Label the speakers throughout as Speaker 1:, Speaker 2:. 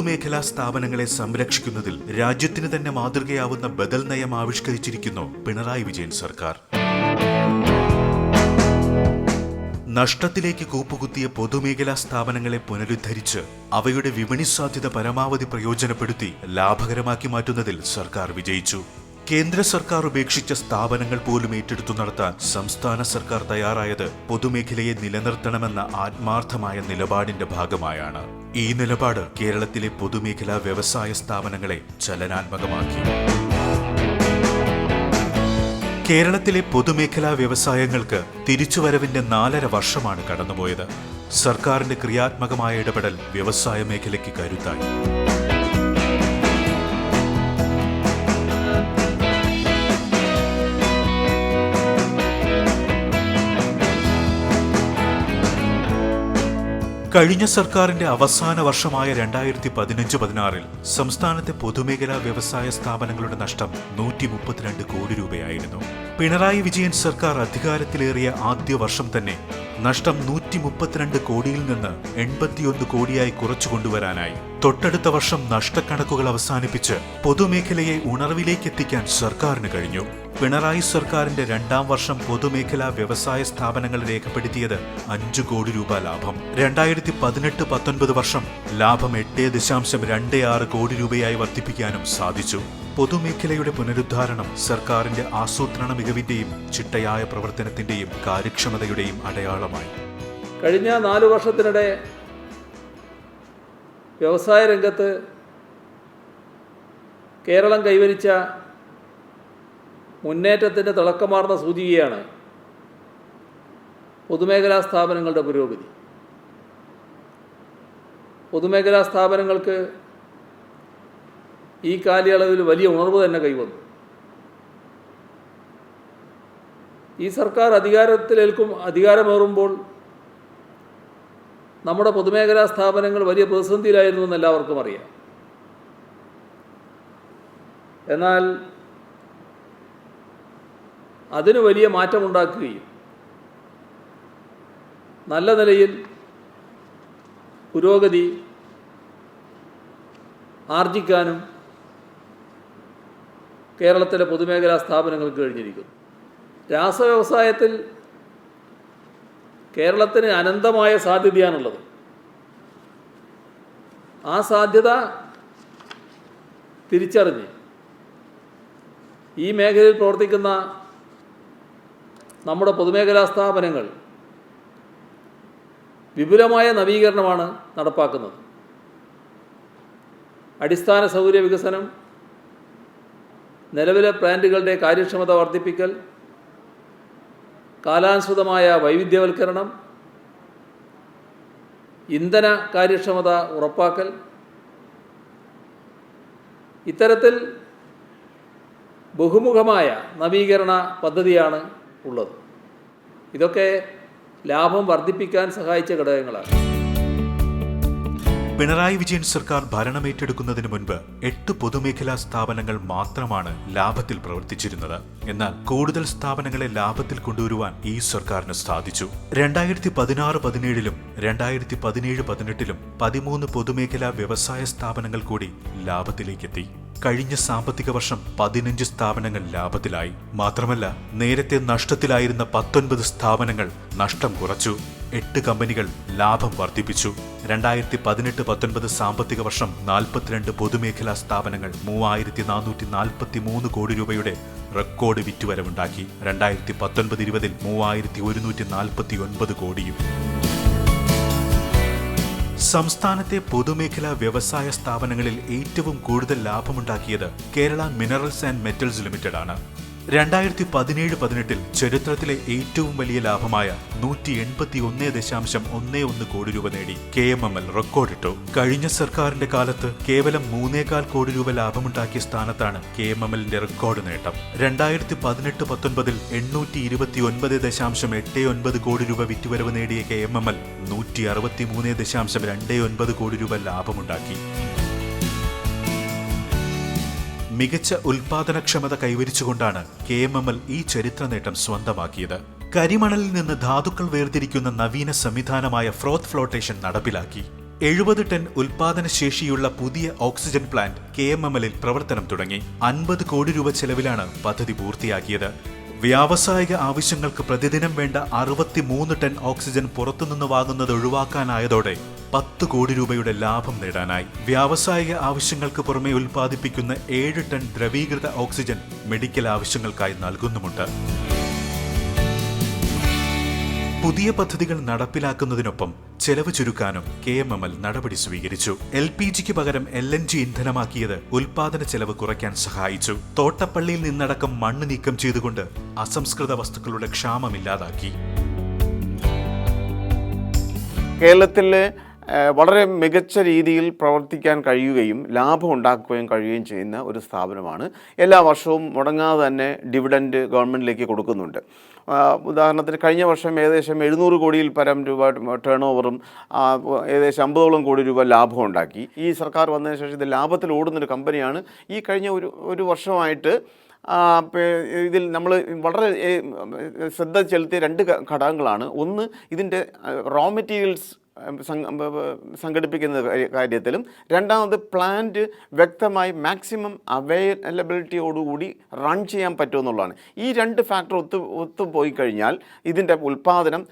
Speaker 1: പൊതുമേഖലാ സ്ഥാപനങ്ങളെ സംരക്ഷിക്കുന്നതിൽ രാജ്യത്തിന് തന്നെ മാതൃകയാവുന്ന ബദൽ നയം ആവിഷ്കരിച്ചിരിക്കുന്നു പിണറായി വിജയൻ സർക്കാർ. നഷ്ടത്തിലേക്ക് കൂപ്പുകുത്തിയ പൊതുമേഖലാ സ്ഥാപനങ്ങളെ പുനരുദ്ധരിച്ച് അവയുടെ വിപണി സാധ്യത പരമാവധി പ്രയോജനപ്പെടുത്തി ലാഭകരമാക്കി മാറ്റുന്നതിൽ സർക്കാർ വിജയിച്ചു. കേന്ദ്ര സർക്കാർ ഉപേക്ഷിച്ച സ്ഥാപനങ്ങൾ പോലും ഏറ്റെടുത്തു നടത്താൻ സംസ്ഥാന സർക്കാർ തയ്യാറായത് പൊതുമേഖലയെ നിലനിർത്തണമെന്ന ആത്മാർത്ഥമായ നിലപാടിന്റെ ഭാഗമായാണ്. ഈ നിലപാട് കേരളത്തിലെ പൊതുമേഖലാ വ്യവസായ സ്ഥാപനങ്ങളെ ചലനാത്മകമാക്കി. കേരളത്തിലെ പൊതുമേഖലാ വ്യവസായങ്ങൾക്ക് തിരിച്ചുവരവിന്റെ 4.5 വർഷമാണ് കടന്നുപോയത്. സർക്കാരിന്റെ ക്രിയാത്മകമായ ഇടപെടൽ വ്യവസായ മേഖലയ്ക്ക് കരുത്തായി. കഴിഞ്ഞ സർക്കാരിന്റെ അവസാന വർഷമായ 2015-16 സംസ്ഥാനത്തെ പൊതുമേഖലാ വ്യവസായ സ്ഥാപനങ്ങളുടെ നഷ്ടം 132 കോടി രൂപയായിരുന്നു. പിണറായി വിജയൻ സർക്കാർ അധികാരത്തിലേറിയ ആദ്യ വർഷം തന്നെ നഷ്ടം 132 കോടിയിൽ നിന്ന് 81 കോടിയായി കുറച്ചു കൊണ്ടുവരാനായി. തൊട്ടടുത്ത വർഷം നഷ്ടക്കണക്കുകൾ അവസാനിപ്പിച്ച് പൊതുമേഖലയെ ഉണർവിലേക്കെത്തിക്കാൻ സർക്കാരിന് കഴിഞ്ഞു. പിണറായി സർക്കാരിന്റെ 2ാം വർഷം പൊതുമേഖലാ വ്യവസായ സ്ഥാപനങ്ങൾ രേഖപ്പെടുത്തിയത് 5 കോടി രൂപ ലാഭം. 2018-19 വർഷം ലാഭം 8.26 കോടി രൂപയായി വർദ്ധിപ്പിക്കാനും സാധിച്ചു. പൊതുമേഖലയുടെ പുനരുദ്ധാരണം സർക്കാരിന്റെ ആസൂത്രണ മികവിന്റെയും ചിട്ടയായ പ്രവർത്തനത്തിന്റെയും കാര്യക്ഷമതയുടെയും അടയാളമായി.
Speaker 2: കഴിഞ്ഞ 4 വർഷത്തിനിടെ വ്യവസായ രംഗത്ത് കേരളം കൈവരിച്ച മുന്നേറ്റത്തിൻ്റെ തിളക്കമാർന്ന സൂചികയാണ് പൊതുമേഖലാ സ്ഥാപനങ്ങളുടെ പുരോഗതി. പൊതുമേഖലാ സ്ഥാപനങ്ങൾക്ക് ഈ കാലയളവിൽ വലിയ ഉണർവ് തന്നെ കൈവന്നു. ഈ സർക്കാർ അധികാരമേറുമ്പോൾ നമ്മുടെ പൊതുമേഖലാ സ്ഥാപനങ്ങൾ വലിയ പ്രതിസന്ധിയിലായിരുന്നു എന്ന് എല്ലാവർക്കും അറിയാം. എന്നാൽ അതിന് വലിയ മാറ്റമുണ്ടാക്കുകയും നല്ല നിലയിൽ പുരോഗതി ആർജിക്കാനും കേരളത്തിലെ പൊതുമേഖലാ സ്ഥാപനങ്ങൾക്ക് കഴിഞ്ഞിരിക്കുന്നു. രാസവ്യവസായത്തിൽ കേരളത്തിന് അനന്തമായ സാധ്യതയാണുള്ളത്. ആ സാധ്യത തിരിച്ചറിഞ്ഞ് ഈ മേഖലയിൽ പ്രവർത്തിക്കുന്ന നമ്മുടെ പൊതുമേഖലാ സ്ഥാപനങ്ങൾ വിപുലമായ നവീകരണമാണ് നടപ്പാക്കുന്നത്. അടിസ്ഥാന സൗകര്യ വികസനം, നിലവിലെ പ്ലാന്റുകളുടെ കാര്യക്ഷമത വർദ്ധിപ്പിക്കൽ, കാലാനുസൃതമായ വൈവിധ്യവൽക്കരണം, ഇന്ധന കാര്യക്ഷമത ഉറപ്പാക്കൽ, ഇത്തരത്തിൽ ബഹുമുഖമായ നവീകരണ പദ്ധതിയാണ് ഉള്ളത്. ഇതൊക്കെ ലാഭം വർദ്ധിപ്പിക്കാൻ സഹായിച്ച ഘടകങ്ങളാണ്.
Speaker 1: പിണറായി വിജയൻ സർക്കാർ ഭരണമേറ്റെടുക്കുന്നതിന് മുൻപ് 8 പൊതുമേഖലാ സ്ഥാപനങ്ങൾ മാത്രമാണ് ലാഭത്തിൽ പ്രവർത്തിച്ചിരുന്നത്. എന്നാൽ കൂടുതൽ സ്ഥാപനങ്ങളെ ലാഭത്തിൽ കൊണ്ടുവരുവാൻ ഈ സർക്കാരിന് സാധിച്ചു. 2016-17 2017-18 13 പൊതുമേഖലാ വ്യവസായ സ്ഥാപനങ്ങൾ കൂടി ലാഭത്തിലേക്കെത്തി. കഴിഞ്ഞ സാമ്പത്തിക വർഷം 15 സ്ഥാപനങ്ങൾ ലാഭത്തിലായി. മാത്രമല്ല, നേരത്തെ നഷ്ടത്തിലായിരുന്ന 19 സ്ഥാപനങ്ങൾ നഷ്ടം കുറച്ചു. 8 കമ്പനികൾ ലാഭം വർദ്ധിപ്പിച്ചു. 2018-19 സാമ്പത്തിക വർഷം 42 പൊതുമേഖലാ സ്ഥാപനങ്ങൾ 3443 കോടി രൂപയുടെ റെക്കോർഡ് വിറ്റുവരവുണ്ടാക്കി. 2019-20 3149 കോടിയും. സംസ്ഥാനത്തെ പൊതുമേഖലാ വ്യവസായ സ്ഥാപനങ്ങളിൽ ഏറ്റവും കൂടുതൽ ലാഭമുണ്ടാക്കിയത് Kerala minerals and metals limited ആണ്. 2017-18 ചരിത്രത്തിലെ ഏറ്റവും വലിയ ലാഭമായ 181.11 കോടി രൂപ നേടി KMML റെക്കോർഡിട്ടു. കഴിഞ്ഞ സർക്കാരിന്റെ കാലത്ത് കേവലം 3.25 കോടി രൂപ ലാഭമുണ്ടാക്കിയ സ്ഥാനത്താണ് KMMLന്റെ റെക്കോർഡ് നേട്ടം. 2018-19 829.89 കോടി രൂപ വിറ്റുവരവ് നേടിയ KMML 163.29 കോടി രൂപ ലാഭമുണ്ടാക്കി. മികച്ച ഉൽപാദനക്ഷമത കൈവരിച്ചുകൊണ്ടാണ് KMML ഈ ചരിത്ര നേട്ടം സ്വന്തമാക്കിയത്. കരിമണലിൽ നിന്ന് ധാതുക്കൾ വേർതിരിക്കുന്ന നവീന സംവിധാനമായ ഫ്രോത്ത് ഫ്ലോട്ടേഷൻ നടപ്പിലാക്കി. 70 ടൺ ഉൽപാദനശേഷിയുള്ള പുതിയ ഓക്സിജൻ പ്ലാന്റ് KMML പ്രവർത്തനം തുടങ്ങി. 50 കോടി രൂപ ചെലവിലാണ് പദ്ധതി പൂർത്തിയാക്കിയത്. വ്യാവസായിക ആവശ്യങ്ങൾക്ക് പ്രതിദിനം വേണ്ട 63 ടൺ ഓക്സിജൻ പുറത്തുനിന്ന് വാങ്ങുന്നത് ഒഴിവാക്കാനായതോടെ 10 കോടി രൂപയുടെ ലാഭം നേടാനായി. വ്യാവസായിക ആവശ്യങ്ങൾക്ക് പുറമെ ഉൽപ്പാദിപ്പിക്കുന്ന 7 ടൺ ദ്രവീകൃത ഓക്സിജൻ മെഡിക്കൽ ആവശ്യങ്ങൾക്കായി നൽകുന്നുമുണ്ട്. പുതിയ പദ്ധതികൾ നടപ്പിലാക്കുന്നതിനൊപ്പം ചെലവ് ചുരുക്കാനും KMML നടപടി സ്വീകരിച്ചു. LPGക്ക് പകരം LNG ഇന്ധനമാക്കിയത് ഉൽപാദന ചെലവ് കുറയ്ക്കാൻ സഹായിച്ചു. തോട്ടപ്പള്ളിയിൽ നിന്നടക്കം മണ്ണ് നീക്കം ചെയ്തുകൊണ്ട് അസംസ്കൃത വസ്തുക്കളുടെ ക്ഷാമമില്ലാതാക്കി.
Speaker 3: കേരളത്തിലെ വളരെ മികച്ച രീതിയിൽ പ്രവർത്തിക്കാൻ കഴിയുകയും ലാഭം ഉണ്ടാക്കുകയും കഴിയുകയും ചെയ്യുന്ന ഒരു സ്ഥാപനമാണ്. എല്ലാ വർഷവും മുടങ്ങാതെ തന്നെ ഡിവിഡൻഡ് ഗവൺമെൻറ്റിലേക്ക് കൊടുക്കുന്നുണ്ട്. ഉദാഹരണത്തിന് കഴിഞ്ഞ വർഷം ഏകദേശം 700 കോടിയിൽ പരം രൂപ ടേൺ ഓവറും ഏകദേശം 50ഓളം കോടി രൂപ ലാഭം ഉണ്ടാക്കി. ഈ സർക്കാർ വന്നതിന് ശേഷം ഇത് ലാഭത്തിൽ ഓടുന്നൊരു കമ്പനിയാണ്. ഈ കഴിഞ്ഞ ഒരു വർഷമായിട്ട് ഇതിൽ നമ്മൾ വളരെ ശ്രദ്ധ ചെലുത്തിയ 2 ഘടകങ്ങളാണ്. ഒന്ന്, ഇതിൻ്റെ റോ മെറ്റീരിയൽസ് സംഘടിപ്പിക്കുന്ന കാര്യത്തിലും, രണ്ടാമത് പ്ലാന്റ് വ്യക്തമായി മാക്സിമം അവൈലബിലിറ്റിയോടുകൂടി റൺ ചെയ്യാൻ പറ്റുമെന്നുള്ളതാണ്. ഈ 2 ഫാക്ടർ ഒത്തുപോയി കഴിഞ്ഞാൽ ഇതിൻ്റെ ഉൽപ്പാദനം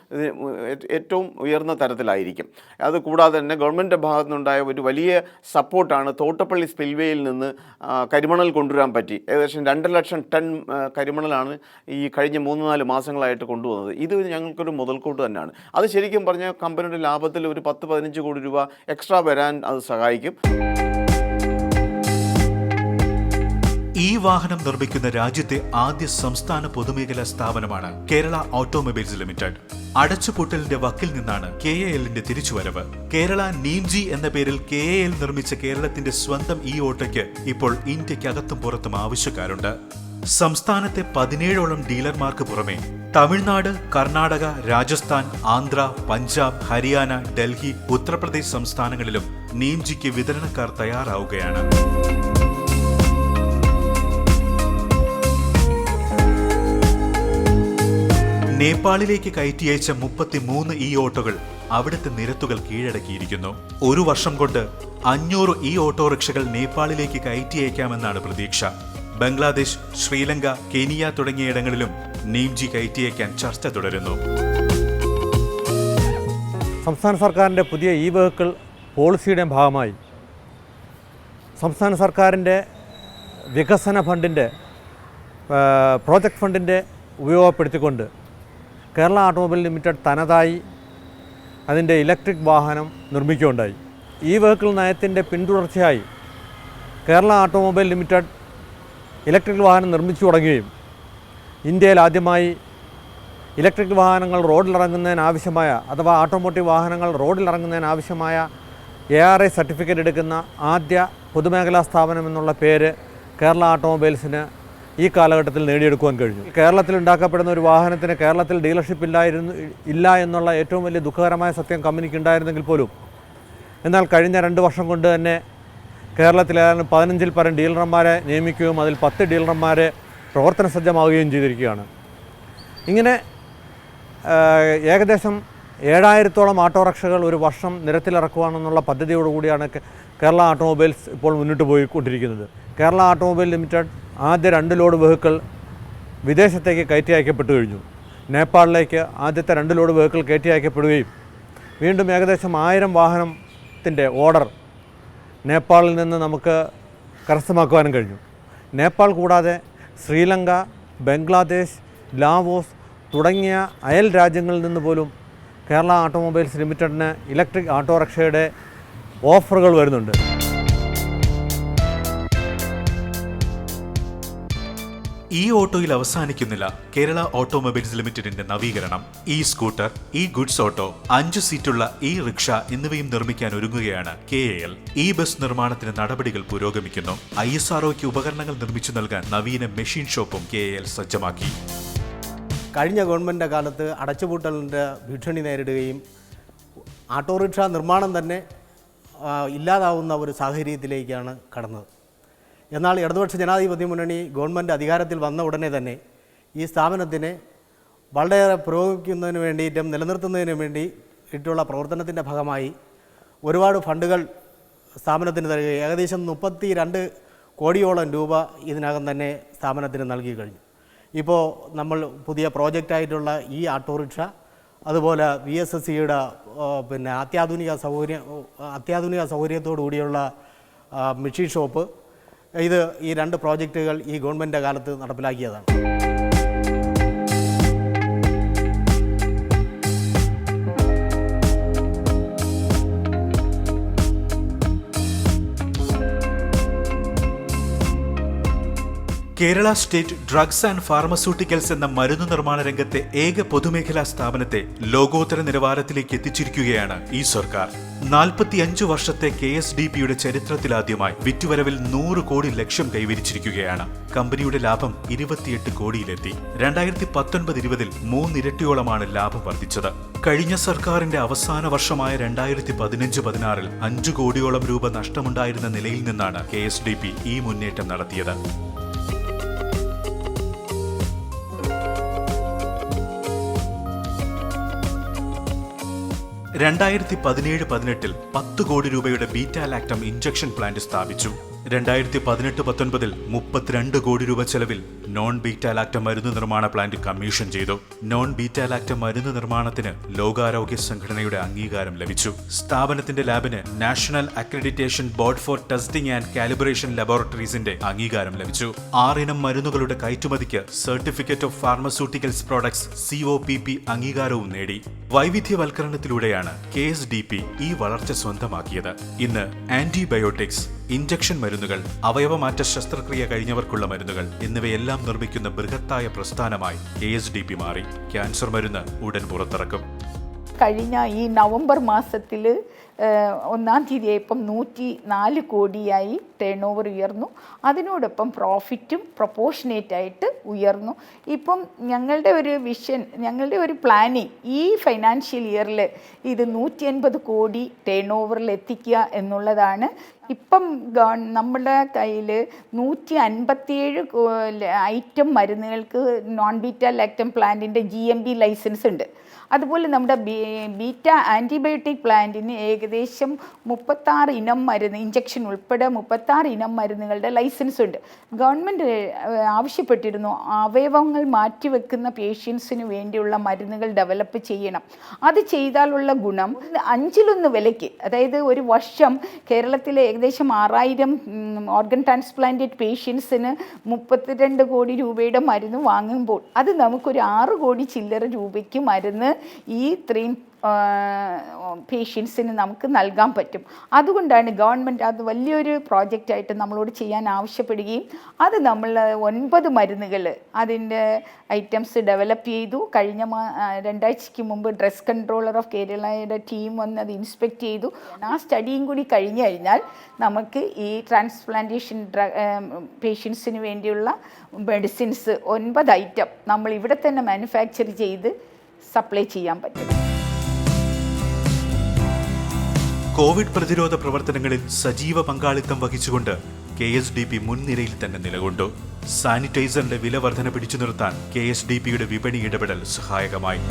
Speaker 3: ഏറ്റവും ഉയർന്ന തരത്തിലായിരിക്കും. അതുകൂടാതെ തന്നെ ഗവൺമെൻറ്റിൻ്റെ ഭാഗത്തു നിന്നുണ്ടായ ഒരു വലിയ സപ്പോർട്ടാണ് തോട്ടപ്പള്ളി സ്പിൽവേയിൽ നിന്ന് കരിമണൽ കൊണ്ടുവരാൻ പറ്റി. ഏകദേശം 2 ലക്ഷം ടൺ കരിമണലാണ് ഈ കഴിഞ്ഞ 3-4 മാസങ്ങളായിട്ട് കൊണ്ടുവന്നത്. ഇത് ഞങ്ങൾക്കൊരു മുതൽക്കൂട്ട് തന്നെയാണ്. അത് ശരിക്കും പറഞ്ഞാൽ കമ്പനിയുടെ ലാഭത്തിൽ ഒരു 10-15 കോടി രൂപ എക്സ്ട്രാ വരാൻ അത് സഹായിക്കും.
Speaker 1: ഈ വാഹനം നിർമ്മിക്കുന്ന രാജ്യത്തെ ആദ്യ സംസ്ഥാന പൊതുമേഖലാ സ്ഥാപനമാണ് കേരള ഓട്ടോമൊബൈൽസ് ലിമിറ്റഡ്. അടച്ചുപൂട്ടലിന്റെ വക്കിൽ നിന്നാണ് KALന്റെ തിരിച്ചുവരവ്. കേരള നീംജി എന്ന പേരിൽ KAL നിർമ്മിച്ച കേരളത്തിന്റെ സ്വന്തം ഈ ഓട്ടോയ്ക്ക് ഇപ്പോൾ ഇന്ത്യക്കകത്തും പുറത്തും ആവശ്യക്കാരുണ്ട്. സംസ്ഥാനത്തെ 17ഓളം ഡീലർമാർക്ക് പുറമെ തമിഴ്നാട്, കർണാടക, രാജസ്ഥാൻ, ആന്ധ്ര, പഞ്ചാബ്, ഹരിയാന, ഡൽഹി, ഉത്തർപ്രദേശ് സംസ്ഥാനങ്ങളിലും നീംജിക്ക് വിതരണക്കാർ തയ്യാറാവുകയാണ്. നേപ്പാളിലേക്ക് കയറ്റിയയച്ച 33 ഈ ഓട്ടോകൾ അവിടുത്തെ നിരത്തുകൾ കീഴടക്കിയിരിക്കുന്നു. ഒരു വർഷം കൊണ്ട് 500 ഈ ഓട്ടോറിക്ഷകൾ നേപ്പാളിലേക്ക് കയറ്റിയയക്കാമെന്നാണ് പ്രതീക്ഷ. ബംഗ്ലാദേശ്, ശ്രീലങ്ക, കെനിയ തുടങ്ങിയിടങ്ങളിലും നീംജി കയറ്റിയയക്കാൻ ചർച്ച തുടരുന്നു.
Speaker 4: സംസ്ഥാന സർക്കാരിൻ്റെ പുതിയ വെഹിക്കിൾ പോളിസിയുടെ ഭാഗമായി സംസ്ഥാന സർക്കാരിൻ്റെ വികസന ഫണ്ടിൻ്റെ പ്രോജക്റ്റ് ഫണ്ടിൻ്റെ ഉപയോഗപ്പെടുത്തിക്കൊണ്ട് കേരള ഓട്ടോമൊബൈൽ ലിമിറ്റഡ് തനതായി അതിൻ്റെ ഇലക്ട്രിക് വാഹനം നിർമ്മിക്കുകയുണ്ടായി. വെഹിക്കിൾ നയത്തിൻ്റെ പിന്തുടർച്ചയായി കേരള ഓട്ടോമൊബൈൽ ലിമിറ്റഡ് ഇലക്ട്രിക് വാഹനം നിർമ്മിച്ചു തുടങ്ങുകയും ഇന്ത്യയിൽ ആദ്യമായി ഇലക്ട്രിക് വാഹനങ്ങൾ റോഡിലിറങ്ങുന്നതിനാവശ്യമായ അഥവാ ഓട്ടോമോട്ടീവ് വാഹനങ്ങൾ റോഡിലിറങ്ങുന്നതിനാവശ്യമായ ARI സർട്ടിഫിക്കറ്റ് എടുക്കുന്ന ആദ്യ പൊതുമേഖലാ സ്ഥാപനം എന്നുള്ള പേര് കേരള ഓട്ടോമൊബൈൽസിന് ഈ കാലഘട്ടത്തിൽ നേടിയെടുക്കുവാൻ കഴിഞ്ഞു. കേരളത്തിൽ ഉണ്ടാക്കപ്പെടുന്ന ഒരു വാഹനത്തിന് കേരളത്തിൽ ഡീലർഷിപ്പ് ഇല്ല എന്നുള്ള ഏറ്റവും വലിയ ദുഃഖകരമായ സത്യം കമ്പനിക്ക് ഉണ്ടായിരുന്നെങ്കിൽ പോലും എന്നാൽ കഴിഞ്ഞ 2 വർഷം കൊണ്ട് തന്നെ കേരളത്തിലെ 15-ൽ പരം ഡീലർമാരെ നിയമിക്കുകയും അതിൽ 10 ഡീലർമാരെ പ്രവർത്തന സജ്ജമാവുകയും ചെയ്തിരിക്കുകയാണ്. ഇങ്ങനെ ഏകദേശം 7000ഓളം ഓട്ടോറിക്ഷകൾ ഒരു വർഷം നിരത്തിലിറക്കുവാനെന്നുള്ള പദ്ധതിയോടുകൂടിയാണ് കേരള ഓട്ടോമൊബൈൽസ് ഇപ്പോൾ മുന്നോട്ട് പോയിക്കൊണ്ടിരിക്കുന്നത്. കേരള ഓട്ടോമൊബൈൽ ലിമിറ്റഡ് ആദ്യ 2 ലോഡ് വെഹിക്കിൾ വിദേശത്തേക്ക് കയറ്റി അയക്കപ്പെട്ടു കഴിഞ്ഞു. നേപ്പാളിലേക്ക് ആദ്യത്തെ 2 ലോഡ് വെഹിക്കിൾ കയറ്റി അയക്കപ്പെടുകയും വീണ്ടും ഏകദേശം 1000 വാഹനത്തിൻ്റെ ഓർഡർ നേപ്പാളിൽ നിന്ന് നമുക്ക് കരസ്ഥമാക്കുവാനും കഴിഞ്ഞു. നേപ്പാൾ കൂടാതെ ശ്രീലങ്ക, ബംഗ്ലാദേശ്, ലാവോസ് തുടങ്ങിയ അയൽ രാജ്യങ്ങളിൽ നിന്ന് പോലും കേരള ഓട്ടോമൊബൈൽസ് ലിമിറ്റഡിന് ഇലക്ട്രിക് ഓട്ടോറിക്ഷയുടെ ഓഫറുകൾ വരുന്നുണ്ട്.
Speaker 1: ഈ ഓട്ടോയിൽ അവസാനിക്കുന്നില്ല കേരള ഓട്ടോമൊബൈൽസ് ലിമിറ്റഡിന്റെ നവീകരണം. സ്കൂട്ടർ, ഗുഡ്സ് ഓട്ടോ, 5 സീറ്റുള്ള റിക്ഷ എന്നിവയും നിർമ്മിക്കാൻ ഒരുങ്ങുകയാണ് KAL. ബസ് നിർമ്മാണത്തിന് നടപടികൾ പുരോഗമിക്കുന്നു. ISROയ്ക്ക് ഉപകരണങ്ങൾ നിർമ്മിച്ചു നൽകാൻ നവീന മെഷീൻ ഷോപ്പും KAL സജ്ജമാക്കി.
Speaker 5: കഴിഞ്ഞ ഗവൺമെൻറ്റിൻ്റെ കാലത്ത് അടച്ചുപൂട്ടലിൻ്റെ ഭീഷണി നേരിടുകയും ഓട്ടോറിക്ഷ നിർമ്മാണം തന്നെ ഇല്ലാതാവുന്ന ഒരു സാഹചര്യത്തിലേക്കാണ് കടന്നത്. എന്നാൽ ഇടതുപക്ഷ ജനാധിപത്യ മുന്നണി ഗവൺമെൻറ് അധികാരത്തിൽ വന്ന ഉടനെ തന്നെ ഈ സ്ഥാപനത്തിനെ വളരെയേറെ പുരോഗമിക്കുന്നതിന് വേണ്ടിയിട്ടും നിലനിർത്തുന്നതിന് വേണ്ടിയിട്ടുള്ള പ്രവർത്തനത്തിൻ്റെ ഭാഗമായി ഒരുപാട് ഫണ്ടുകൾ സ്ഥാപനത്തിന് തരിക, ഏകദേശം 32 കോടിയോളം രൂപ ഇതിനകം തന്നെ സ്ഥാപനത്തിന് നൽകി കഴിഞ്ഞു. ഇപ്പോൾ നമ്മൾ പുതിയ പ്രോജക്റ്റായിട്ടുള്ള ഈ ഓട്ടോറിക്ഷ, അതുപോലെ VSSCയുടെ പിന്നെ അത്യാധുനിക സൗകര്യത്തോടു കൂടിയുള്ള മെഷീൻ ഷോപ്പ്, ഈ 2 പ്രോജക്റ്റുകൾ ഈ ഗവൺമെൻറ് കാലത്ത് നടപ്പിലാക്കിയതാണ്.
Speaker 1: Kerala state drugs and pharmaceuticals എന്ന മരുന്ന് നിർമ്മാണ രംഗത്തെ ഏക പൊതുമേഖലാ സ്ഥാപനത്തെ ലോകോത്തര നിലവാരത്തിലേക്ക് എത്തിച്ചിരിക്കുകയാണ് ഈ സർക്കാർ. 45 വർഷത്തെ KSDPയുടെ ചരിത്രത്തിലാദ്യമായി വിറ്റുവരവിൽ 100 കോടി ലക്ഷ്യം കൈവരിച്ചിരിക്കുകയാണ്. കമ്പനിയുടെ ലാഭം 28 കോടിയിലെത്തി. 2019-20 3 ഇരട്ടിയോളമാണ് ലാഭം വർദ്ധിച്ചത്. കഴിഞ്ഞ സർക്കാരിന്റെ അവസാന വർഷമായ 2015-16 5 കോടിയോളം രൂപ നഷ്ടമുണ്ടായിരുന്ന നിലയിൽ നിന്നാണ് KSDP ഈ മുന്നേറ്റം നടത്തിയത്. 2017-18 10 കോടി രൂപയുടെ ബീറ്റാലാക്ടം ഇഞ്ചക്ഷൻ പ്ലാന്റ് സ്ഥാപിച്ചു. 2018-19 32 കോടി രൂപ ചെലവിൽ നോൺ ബീറ്റാലാക്ടം മരുന്ന് നിർമ്മാണ പ്ലാന്റ് കമ്മീഷൻ ചെയ്തു. നോൺ ബീറ്റാലാക്ടം മരുന്ന് നിർമ്മാണത്തിന് ലോകാരോഗ്യ സംഘടനയുടെ അംഗീകാരം ലഭിച്ചു. സ്ഥാപനത്തിന്റെ ലാബിന് national accreditation board for testing and calibration ലബോറട്ടറീസിന്റെ അംഗീകാരം ലഭിച്ചു. 6 ഇനം മരുന്നുകളുടെ കയറ്റുമതിക്ക് certificate of pharmaceuticals products COPP അംഗീകാരവും നേടി. വൈവിധ്യവൽക്കരണത്തിലൂടെയാണ് KSDP ഈ വളർച്ച സ്വന്തമാക്കിയത്. ഇന്ന് ആന്റിബയോട്ടിക്സ്, ഇഞ്ചക്ഷൻ മരുന്നുകൾ, അവയവമാറ്റ ശസ്ത്രക്രിയ കഴിഞ്ഞവർക്കുള്ള മരുന്നുകൾ എന്നിവയെല്ലാം നിർമ്മിക്കുന്ന ബൃഹത്തായ പ്രസ്ഥാനമായി KSDP മാറി. ക്യാൻസർ മരുന്ന് ഉടൻ പുറത്തിറക്കും.
Speaker 6: കഴിഞ്ഞ ഈ നവംബർ മാസത്തിൽ 1-ാം തീയതിയായപ്പം 104 കോടിയായി ടേൺ ഓവർ ഉയർന്നു. അതിനോടൊപ്പം പ്രോഫിറ്റും പ്രൊപ്പോർഷനേറ്റായിട്ട് ഉയർന്നു. ഇപ്പം ഞങ്ങളുടെ ഒരു വിഷൻ, ഞങ്ങളുടെ ഒരു പ്ലാനിങ് ഈ ഫൈനാൻഷ്യൽ ഇയറിൽ ഇത് 180 കോടി ടേൺ ഓവറിൽ എത്തിക്കുക എന്നുള്ളതാണ്. ഇപ്പം നമ്മുടെ കയ്യിൽ 157 ഐറ്റം മരുന്നുകൾക്ക് നോൺ ബീറ്റാ ലാക്ടം പ്ലാന്റിൻ്റെ GMP ലൈസൻസ് ഉണ്ട്. അതുപോലെ നമ്മുടെ ബീറ്റ ആൻറ്റിബയോട്ടിക് പ്ലാന്റിന് ഏകദേശം 36 ഇനം മരുന്ന്, ഇഞ്ചക്ഷൻ ഉൾപ്പെടെ 36 ഇനം മരുന്നുകളുടെ ലൈസൻസ് ഉണ്ട്. ഗവൺമെൻറ് ആവശ്യപ്പെട്ടിരുന്നു അവയവങ്ങൾ മാറ്റിവെക്കുന്ന പേഷ്യൻസിന് വേണ്ടിയുള്ള മരുന്നുകൾ ഡെവലപ്പ് ചെയ്യണം. അത് ചെയ്താലുള്ള ഗുണം 5-1 വിലയ്ക്ക്, അതായത് ഒരു വർഷം കേരളത്തിലെ ഏകദേശം 6000 ഓർഗൻ ട്രാൻസ്പ്ലാന്റഡ് പേഷ്യൻസിന് 32 കോടി രൂപയുടെ മരുന്ന് വാങ്ങുമ്പോൾ അത് നമുക്കൊരു 6 കോടി ചില്ലറ രൂപയ്ക്ക് മരുന്ന് ഈ ഇത്രയും പേഷ്യൻസിന് നമുക്ക് നൽകാൻ പറ്റും. അതുകൊണ്ടാണ് ഗവൺമെൻറ് അത് വലിയൊരു പ്രോജക്റ്റായിട്ട് നമ്മളോട് ചെയ്യാൻ ആവശ്യപ്പെടുകയും അത് നമ്മൾ 9 മരുന്നുകൾ അതിൻ്റെ ഐറ്റംസ് ഡെവലപ്പ് ചെയ്തു. കഴിഞ്ഞ 2 ആഴ്ചയ്ക്ക് മുമ്പ് ഡ്രഗ്സ് കൺട്രോളർ ഓഫ് കേരളയുടെ ടീം വന്ന് അത് ഇൻസ്പെക്ട് ചെയ്തു. ആ സ്റ്റഡിയും കൂടി കഴിഞ്ഞു കഴിഞ്ഞാൽ നമുക്ക് ഈ ട്രാൻസ്പ്ലാന്റേഷൻ പേഷ്യൻസിന് വേണ്ടിയുള്ള മെഡിസിൻസ് 9 ഐറ്റം നമ്മൾ ഇവിടെ തന്നെ മാനുഫാക്ചർ ചെയ്ത് സപ്ലൈ ചെയ്യാൻ പറ്റും.
Speaker 1: കോവിഡ് പ്രതിരോധ പ്രവർത്തനങ്ങളിൽ സജീവ പങ്കാളിത്തം വഹിച്ചുകൊണ്ട് KSDP മുൻനിരയിൽ തന്നെ നിലകൊണ്ടു. സാനിറ്റൈസറിന്റെ വില വർധന പിടിച്ചു നിർത്താൻ KSDPയുടെ വിപണി ഇടപെടൽ സഹായകമായി.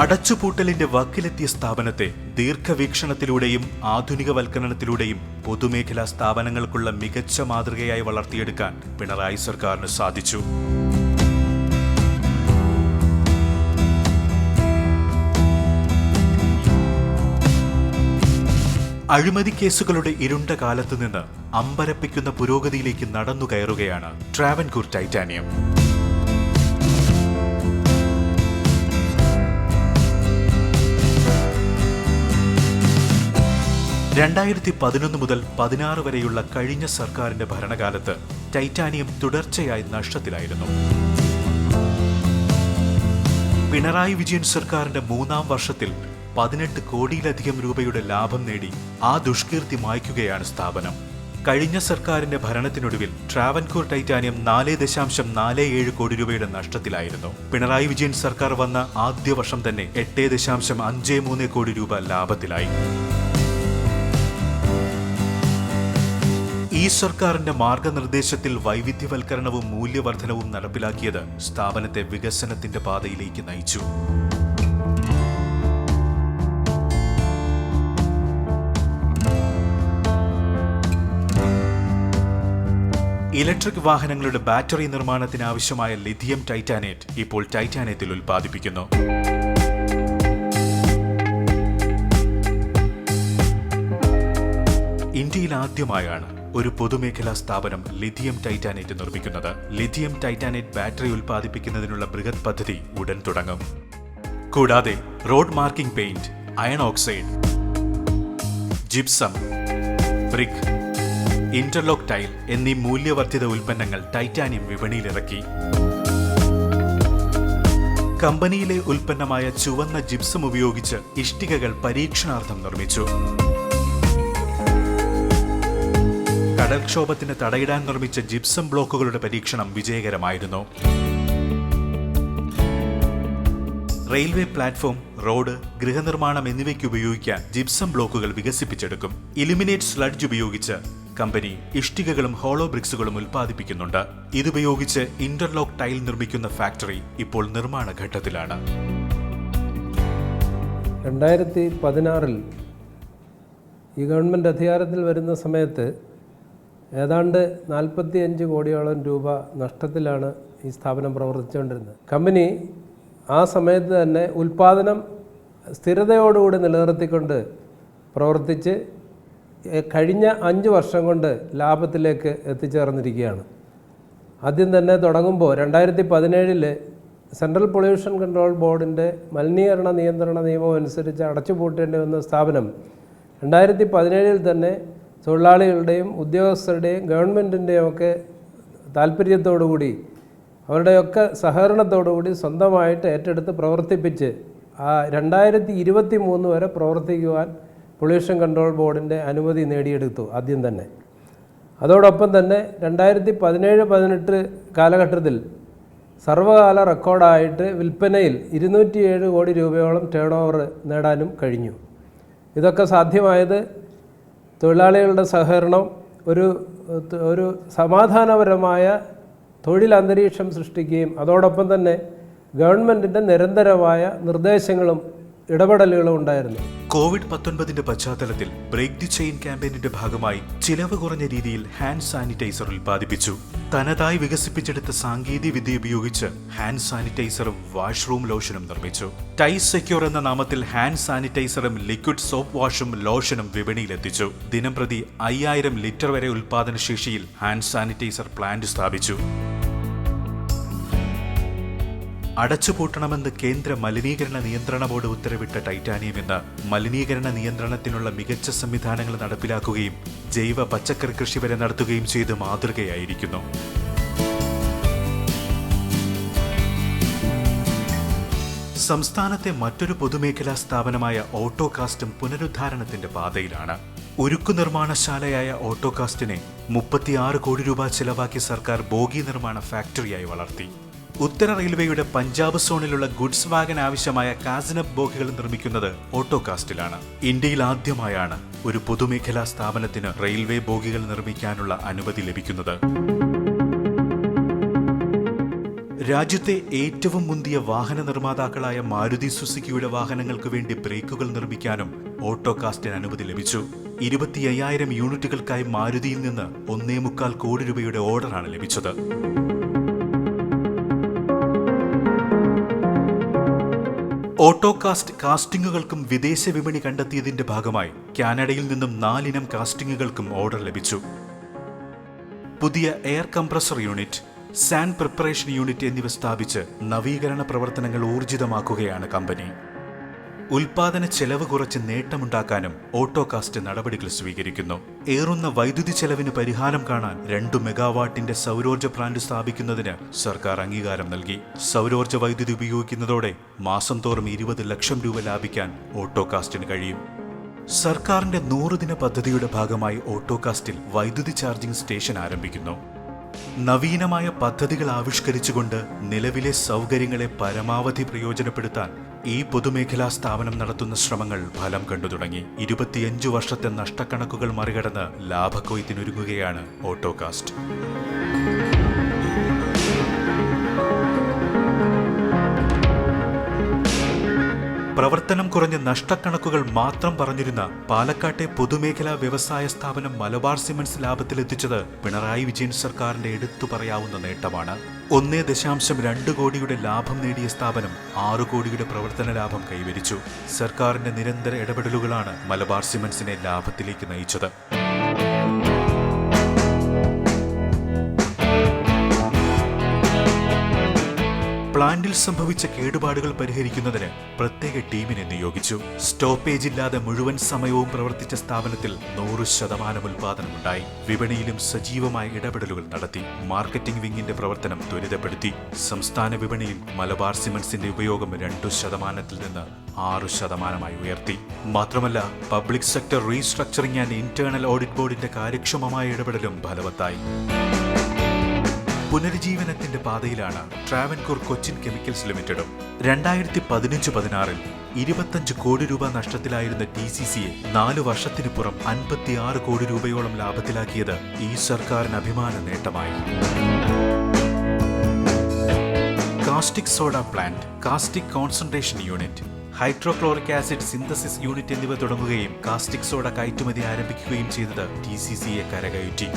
Speaker 1: അടച്ചുപൂട്ടലിന്റെ വക്കിലെത്തിയ സ്ഥാപനത്തെ ദീർഘവീക്ഷണത്തിലൂടെയും ആധുനികവൽക്കരണത്തിലൂടെയും പൊതുമേഖലാ സ്ഥാപനങ്ങൾക്കുള്ള മികച്ച മാതൃകയായി വളർത്തിയെടുക്കാൻ പിണറായി സർക്കാരിന് സാധിച്ചു. അഴിമതി കേസുകളുടെ ഇരുണ്ട കാലത്ത് നിന്ന് അമ്പരപ്പിക്കുന്ന പുരോഗതിയിലേക്ക് നടന്നു കയറുകയാണ് ട്രാവൻകൂർ ടൈറ്റാനിയം. (2011 മുതൽ 16 വരെയുള്ള കഴിഞ്ഞ സർക്കാരിന്റെ ഭരണകാലത്ത് ടൈറ്റാനിയം തുടർച്ചയായി നഷ്ടത്തിലായിരുന്നു. പിണറായി വിജയൻ സർക്കാരിന്റെ 3-ാം വർഷത്തിൽ 18 കോടിയിലധികം രൂപയുടെ ലാഭം നേടി ആ ദുഷ്കീർത്തി മായ്ക്കുകയാണ് സ്ഥാപനം. കഴിഞ്ഞ സർക്കാരിന്റെ ഭരണത്തിനൊടുവിൽ ട്രാവൻകൂർ ടൈറ്റാനിയം 4.47 കോടി രൂപയുടെ നഷ്ടത്തിലായിരുന്നു. പിണറായി വിജയൻ സർക്കാർ വന്ന ആദ്യ വർഷം തന്നെ 8.53 കോടി രൂപ ലാഭത്തിലായി. ഈ സർക്കാരിന്റെ മാർഗനിർദ്ദേശത്തിൽ വൈവിധ്യവൽക്കരണവും മൂല്യവർദ്ധനവും നടപ്പിലാക്കിയത് സ്ഥാപനത്തെ വികസനത്തിന്റെ പാതയിലേക്ക് നയിച്ചു. ഇലക്ട്രിക് വാഹനങ്ങളുടെ ബാറ്ററി നിർമ്മാണത്തിന് ആവശ്യമായ ലിഥിയം ടൈറ്റാനേറ്റ് ഇപ്പോൾ ടൈറ്റാനിയത്തിൽ ഉൽപ്പാദിപ്പിക്കുന്നു. ഇന്ത്യയിൽ ആദ്യമായാണ് ഒരു പൊതുമേഖലാ സ്ഥാപനം ലിഥിയം ടൈറ്റാനേറ്റ് നിർമ്മിക്കുന്നത്. ലിഥിയം ടൈറ്റാനേറ്റ് ബാറ്ററി ഉൽപ്പാദിപ്പിക്കുന്നതിനുള്ള ബൃഹത് പദ്ധതി ഉടൻ തുടങ്ങും. കൂടാതെ road marking paint, iron oxide, gypsum, brick, interlock tile എന്നീ മൂല്യവർദ്ധിത ഉൽപ്പന്നങ്ങൾ ടൈറ്റാനിയം വിപണിയിലിറക്കി. കമ്പനിയിലെ ഉൽപ്പന്നമായ ചുവന്ന ജിപ്സം ഉപയോഗിച്ച് ഇഷ്ടികകൾ പരീക്ഷണാർത്ഥം നിർമ്മിച്ചു. കടൽക്ഷോഭത്തിന് തടയിടാൻ നിർമ്മിച്ച ജിപ്സം ബ്ലോക്കുകളുടെ പരീക്ഷണം വിജയകരമായിരുന്നു. റെയിൽവേ പ്ലാറ്റ്ഫോം, റോഡ്, ഗൃഹനിർമ്മാണം എന്നിവയ്ക്ക് ഉപയോഗിക്കാൻ ജിപ്സം ബ്ലോക്കുകൾ വികസിപ്പിച്ചെടുക്കും. ഇലുമിനേറ്റ് സ്ലഡ്ജ് ഉപയോഗിച്ച് കമ്പനി ഇഷ്ടികകളും ഹോളോ ബ്രിക്സുകളും ഉൽപ്പാദിപ്പിക്കുന്നുണ്ട്. ഇതുപയോഗിച്ച് ഇന്റർലോക്ക് ടൈൽ നിർമ്മിക്കുന്ന ഫാക്ടറി ഇപ്പോൾ നിർമ്മാണ ഘട്ടത്തിലാണ്.
Speaker 7: 2016 ഈ ഗവൺമെൻറ് അധികാരത്തിൽ വരുന്ന സമയത്ത് ഏതാണ്ട് 45 കോടിയോളം രൂപ നഷ്ടത്തിലാണ് ഈ സ്ഥാപനം പ്രവർത്തിച്ചുകൊണ്ടിരുന്നത്. കമ്പനി ആ സമയത്ത് തന്നെ ഉൽപ്പാദനം സ്ഥിരതയോടുകൂടി നിലനിർത്തിക്കൊണ്ട് പ്രവർത്തിച്ച് കഴിഞ്ഞ 5 വർഷം കൊണ്ട് ലാഭത്തിലേക്ക് എത്തിച്ചേർന്നിരിക്കുകയാണ്. ആദ്യം തന്നെ തുടങ്ങുമ്പോൾ 2017 സെൻട്രൽ പൊല്യൂഷൻ കൺട്രോൾ ബോർഡിൻ്റെ മലിനീകരണ നിയന്ത്രണ നിയമം അനുസരിച്ച് അടച്ചുപൂട്ടേണ്ടി വന്ന സ്ഥാപനം 2017 തന്നെ തൊഴിലാളികളുടെയും ഉദ്യോഗസ്ഥരുടെയും ഗവൺമെൻറ്റിൻ്റെയും ഒക്കെ താല്പര്യത്തോടുകൂടി അവരുടെയൊക്കെ സഹകരണത്തോടുകൂടി സ്വന്തമായിട്ട് ഏറ്റെടുത്ത് പ്രവർത്തിപ്പിച്ച് 2023 വരെ പ്രവർത്തിക്കുവാൻ പൊല്യൂഷൻ കൺട്രോൾ ബോർഡിൻ്റെ അനുമതി നേടിയെടുത്തു ആദ്യം തന്നെ. അതോടൊപ്പം തന്നെ 2017-18 കാലഘട്ടത്തിൽ സർവകാല റെക്കോർഡായിട്ട് വിൽപ്പനയിൽ 207 കോടി രൂപയോളം ടേൺ ഓവർ നേടാനും കഴിഞ്ഞു. ഇതൊക്കെ സാധ്യമായത് തൊഴിലാളികളുടെ സഹകരണം, ഒരു സമാധാനപരമായ തൊഴിലന്തരീക്ഷം സൃഷ്ടിക്കുകയും അതോടൊപ്പം തന്നെ ഗവൺമെൻറ്റിൻ്റെ നിരന്തരമായ നിർദ്ദേശങ്ങളും ഇടപെടലുകളും ഉണ്ടായിരുന്നു.
Speaker 1: കോവിഡ്-19 പശ്ചാത്തലത്തിൽ ബ്രേക്ക് ദി ചെയിൻ ക്യാമ്പയിനിന്റെ ഭാഗമായി ചിലവ് കുറഞ്ഞ രീതിയിൽ ഹാൻഡ് സാനിറ്റൈസർ ഉൽപ്പാദിപ്പിച്ചു. തനതായി വികസിപ്പിച്ചെടുത്ത സാങ്കേതിക വിദ്യ ഉപയോഗിച്ച് ഹാൻഡ് സാനിറ്റൈസറും വാഷ്റൂം ലോഷനും നിർമ്മിച്ചു. ടൈസ് സെക്യൂർ എന്ന നാമത്തിൽ ഹാൻഡ് സാനിറ്റൈസറും ലിക്വിഡ് സോപ്പ് വാഷും ലോഷനും വിപണിയിലെത്തിച്ചു. ദിനംപ്രതി 5000 ലിറ്റർ വരെ ഉൽപ്പാദന ശേഷിയിൽ ഹാൻഡ് സാനിറ്റൈസർ പ്ലാന്റ് സ്ഥാപിച്ചു. അടച്ചുപൂട്ടണമെന്ന് കേന്ദ്ര മലിനീകരണ നിയന്ത്രണ ബോർഡ് ഉത്തരവിട്ട ടൈറ്റാനിയം ഇന്ന് മലിനീകരണ നിയന്ത്രണത്തിനുള്ള മികച്ച സംവിധാനങ്ങൾ നടപ്പിലാക്കുകയും ജൈവ പച്ചക്കറി കൃഷി വരെ നടത്തുകയും ചെയ്ത് മാതൃകയായിരിക്കുന്നു. സംസ്ഥാനത്തെ മറ്റൊരു പൊതുമേഖലാ സ്ഥാപനമായ ഓട്ടോകാസ്റ്റും പുനരുദ്ധാരണത്തിന്റെ പാതയിലാണ്. ഉരുക്കു നിർമ്മാണശാലയായ ഓട്ടോകാസ്റ്റിനെ 36 കോടി രൂപ ചെലവാക്കി സർക്കാർ ബോഗി നിർമ്മാണ ഫാക്ടറിയായി വളർത്തി. ഉത്തര റെയിൽവേയുടെ പഞ്ചാബ് സോണിലുള്ള ഗുഡ്സ് വാഗൻ ആവശ്യമായ കാസിനബ് ബോഗികൾ നിർമ്മിക്കുന്നത് ഓട്ടോകാസ്റ്റിലാണ്. ഇന്ത്യയിൽ ആദ്യമായാണ് ഒരു പൊതുമേഖലാ സ്ഥാപനത്തിന് റെയിൽവേ ബോഗികൾ നിർമ്മിക്കാനുള്ള അനുമതി ലഭിക്കുന്നത്. രാജ്യത്തെ ഏറ്റവും മുന്തിയ വാഹന നിർമ്മാതാക്കളായ മാരുതി സുസുക്കിയുടെ വാഹനങ്ങൾക്ക് വേണ്ടി ബ്രേക്കുകൾ നിർമ്മിക്കാനും ഓട്ടോകാസ്റ്റിന് അനുമതി ലഭിച്ചു. 25,000 യൂണിറ്റുകൾക്കായി മാരുതിയിൽ നിന്ന് 1.25 കോടി രൂപയുടെ ഓർഡറാണ് ലഭിച്ചത്. ഓട്ടോകാസ്റ്റ് കാസ്റ്റിംഗുകൾക്കും വിദേശ വിപണി കണ്ടെത്തിയതിന്റെ ഭാഗമായി കാനഡയിൽ നിന്നും 4 ഇനം കാസ്റ്റിംഗുകൾക്കും ഓർഡർ ലഭിച്ചു. പുതിയ air compressor unit, sand preparation unit എന്നിവ സ്ഥാപിച്ച് നവീകരണ പ്രവർത്തനങ്ങൾ ഊർജിതമാക്കുകയാണ് കമ്പനി. ഉൽപാദന ചെലവ് കുറച്ച് നേട്ടമുണ്ടാക്കാനും ഓട്ടോകാസ്റ്റ് നടപടികൾ സ്വീകരിക്കുന്നു. ഏറുന്ന വൈദ്യുതി ചെലവിന് പരിഹാരം കാണാൻ 2 മെഗാവാട്ടിന്റെ സൗരോർജ്ജ പ്ലാന്റ് സ്ഥാപിക്കുന്നതിന് സർക്കാർ അംഗീകാരം നൽകി. സൗരോർജ്ജ വൈദ്യുതി ഉപയോഗിക്കുന്നതോടെ മാസം തോറും 20 ലക്ഷം രൂപ ലാഭിക്കാൻ ഓട്ടോകാസ്റ്റിന് കഴിയും. സർക്കാരിന്റെ 100 ദിന പദ്ധതിയുടെ ഭാഗമായി ഓട്ടോകാസ്റ്റിൽ വൈദ്യുതി ചാർജിംഗ് സ്റ്റേഷൻ ആരംഭിക്കുന്നു. നവീനമായ പദ്ധതികൾ ആവിഷ്കരിച്ചുകൊണ്ട് നിലവിലെ സൗകര്യങ്ങളെ പരമാവധി പ്രയോജനപ്പെടുത്താൻ ഈ പൊതുമേഖലാ സ്ഥാപനം നടത്തുന്ന ശ്രമങ്ങൾ ഫലം കണ്ടു തുടങ്ങി. 25 വർഷത്തെ നഷ്ടക്കണക്കുകൾ മറികടന്ന് ലാഭക്കൊയ്ത്തിനൊരുങ്ങുകയാണ് ഓട്ടോകാസ്റ്റ്. പ്രവർത്തനം കുറഞ്ഞ നഷ്ടക്കണക്കുകൾ മാത്രം പറഞ്ഞിരുന്ന പാലക്കാട്ടെ പൊതുമേഖലാ വ്യവസായ സ്ഥാപനം മലബാർ സിമന്റ്സ് ലാഭത്തിലെത്തിച്ചത് പിണറായി വിജയൻ സർക്കാരിന്റെ എടുത്തു പറയാവുന്ന നേട്ടമാണ്. 1.2 കോടിയുടെ ലാഭം നേടിയ സ്ഥാപനം 6 കോടിയുടെ പ്രവർത്തന ലാഭം കൈവരിച്ചു. സർക്കാരിന്റെ നിരന്തര ഇടപെടലുകളാണ് മലബാർ സിമന്റ്സിനെ ലാഭത്തിലേക്ക് നയിച്ചത്. പ്ലാന്റിൽ സംഭവിച്ച കേടുപാടുകൾ പരിഹരിക്കുന്നതിന് പ്രത്യേക ടീമിനെ നിയോഗിച്ചു. സ്റ്റോപ്പേജ് ഇല്ലാതെ മുഴുവൻ സമയവും പ്രവർത്തിച്ച സ്ഥാപനത്തിൽ 100% ഉൽപാദനമുണ്ടായി. വിപണിയിലും സജീവമായ ഇടപെടലുകൾ നടത്തി. മാർക്കറ്റിംഗ് വിങ്ങിന്റെ പ്രവർത്തനം ത്വരിതപ്പെടുത്തി. സംസ്ഥാന വിപണിയിൽ മലബാർ സിമന്റ്സിന്റെ ഉപയോഗം 2% നിന്ന് 6% ഉയർത്തി. മാത്രമല്ല, public sector restructuring and internal audit ബോർഡിന്റെ കാര്യക്ഷമമായ ഇടപെടലും ഫലവത്തായി. പുനരുജ്ജീവനത്തിന്റെ പാതയിലാണ് ട്രാവൻകൂർ കൊച്ചിൻ കെമിക്കൽസ് ലിമിറ്റഡും. 2015-16 25 കോടി രൂപ നഷ്ടത്തിലായിരുന്ന TCCയെ 4 വർഷത്തിനുപുറം 56 കോടി രൂപയോളം ലാഭത്തിലാക്കിയത് ഈ സർക്കാരിന് അഭിമാന നേട്ടമായി. Caustic soda plant, caustic concentration unit, hydrochloric acid synthesis unit എന്നിവ തുടങ്ങുകയും കാസ്റ്റിക് സോഡ കയറ്റുമതി ആരംഭിക്കുകയും ചെയ്തത് TCCയെ കരകയറ്റി.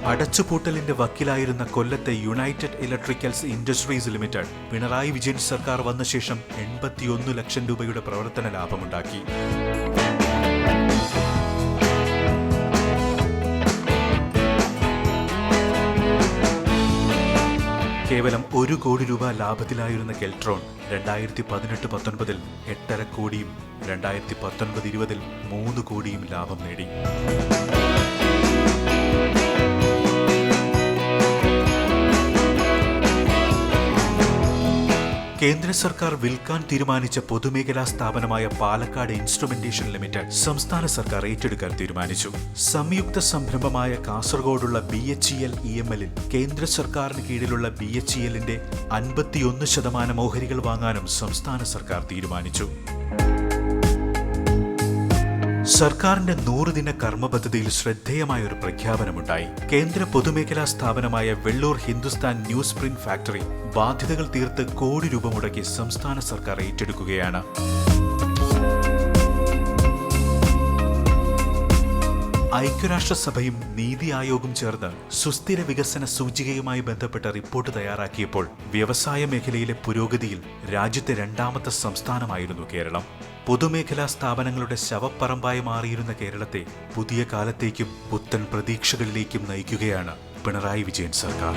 Speaker 1: അടച്ചുപൂട്ടലിന്റെ വക്കിലായിരുന്ന കൊല്ലത്തെ United electricals industries limited Pinarayi Vijayan സർക്കാർ വന്ന ശേഷം 81 ലക്ഷം രൂപയുടെ പ്രവർത്തന ലാഭമുണ്ടാക്കി. കേവലം 1 കോടി രൂപ ലാഭത്തിലായിരുന്ന കെൽട്രോൺ 2018-19 8.5 കോടിയും 2019-20 3 കോടിയും ലാഭം നേടി. കേന്ദ്ര സർക്കാർ വിൽക്കാൻ തീരുമാനിച്ച പൊതുമേഖലാ സ്ഥാപനമായ പാലക്കാട് ഇൻസ്ട്രുമെന്റേഷൻ ലിമിറ്റഡ് സംസ്ഥാന സർക്കാർ ഏറ്റെടുക്കാൻ തീരുമാനിച്ചു. സംയുക്ത സംരംഭമായ കാസർഗോഡുള്ള BHEL EML-ൽ കേന്ദ്ര സർക്കാരിന് കീഴിലുള്ള BHEL-ന്റെ 51% ഓഹരികൾ വാങ്ങാനും സംസ്ഥാന സർക്കാർ തീരുമാനിച്ചു. സർക്കാരിന്റെ 100 ദിന കർമ്മ പദ്ധതിയിൽ ശ്രദ്ധേയമായ ഒരു പ്രഖ്യാപനമുണ്ടായി. കേന്ദ്ര പൊതുമേഖലാ സ്ഥാപനമായ Vellur Hindustan news print factory ബാധ്യതകൾ തീർത്ത് കോടി രൂപ മുടക്കി സംസ്ഥാന സർക്കാർ ഏറ്റെടുക്കുകയാണ്. ഐക്യരാഷ്ട്രസഭയും നീതി ആയോഗും ചേർന്ന് സുസ്ഥിര വികസന സൂചികയുമായി ബന്ധപ്പെട്ട റിപ്പോർട്ട് തയ്യാറാക്കിയപ്പോൾ വ്യവസായ മേഖലയിലെ പുരോഗതിയിൽ രാജ്യത്തെ 2ാമത്തെ സംസ്ഥാനമായിരുന്നു കേരളം. പൊതുമേഖലാ സ്ഥാപനങ്ങളുടെ ശവപ്പറമ്പായി മാറിയിരുന്ന കേരളത്തെ പുതിയ കാലത്തേക്കും പുത്തൻ പ്രതീക്ഷകളിലേക്കും നയിക്കുകയാണ് പിണറായി വിജയൻ സർക്കാർ.